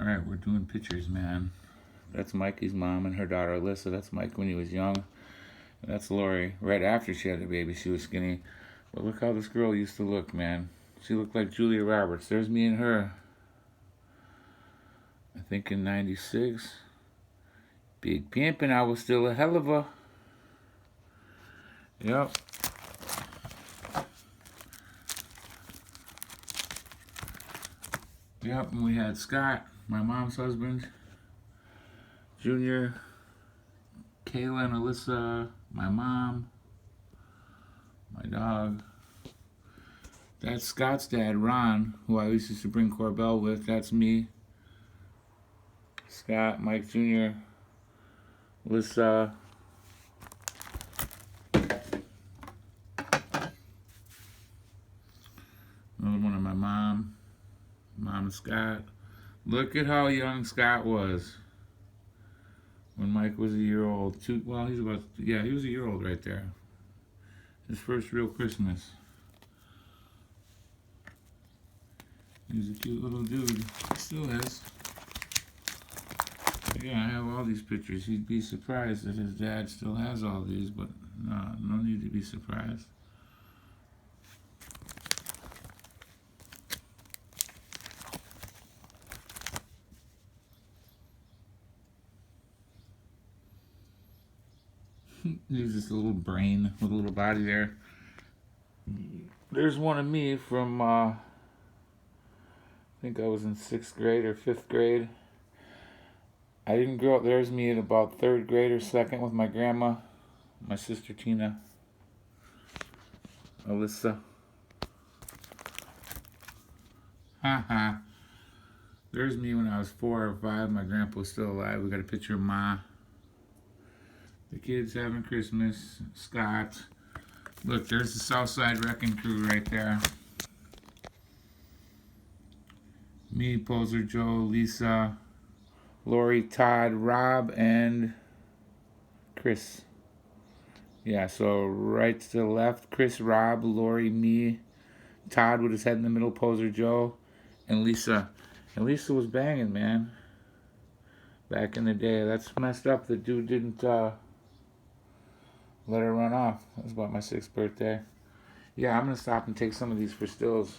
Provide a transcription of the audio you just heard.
Alright, we're doing pictures, man. That's Mikey's mom and her daughter Alyssa. That's Mike when he was young. And that's Lori. Right after she had the baby, she was skinny. But look how this girl used to look, man. She looked like Julia Roberts. There's me and her. I think in 96. Big pimpin', I was still a hell of a... Yep. Yep, and we had Scott, my mom's husband, Junior, Kayla and Alyssa, my mom, my dog. That's Scott's dad, Ron, who I used to bring Corbell with. That's me. Scott, Mike Jr., Alyssa. Another one of my mom and Scott. Look at how young Scott was when Mike was a year old. Well, he was a year old right there. His first real Christmas. He was a cute little dude. He still is. But yeah, I have all these pictures. He'd be surprised that his dad still has all these, but no need to be surprised. He's just a little brain with a little body there. There's one of me from, I think I was in 6th grade or 5th grade. I didn't grow up. There's me in about 3rd grade or 2nd with my grandma, my sister Tina, Alyssa. Haha. There's me when I was 4 or 5. My grandpa was still alive. We got a picture of Ma. The kids having Christmas. Scott. Look, there's the Southside Wrecking Crew right there. Me, Poser Joe, Lisa, Lori, Todd, Rob, and Chris. Yeah, so right to the left, Chris, Rob, Lori, me, Todd with his head in the middle, Poser Joe, and Lisa. And Lisa was banging, man. Back in the day. That's messed up. The dude didn't let her run off. That was about my 6th birthday. Yeah, I'm going to stop and take some of these for stills.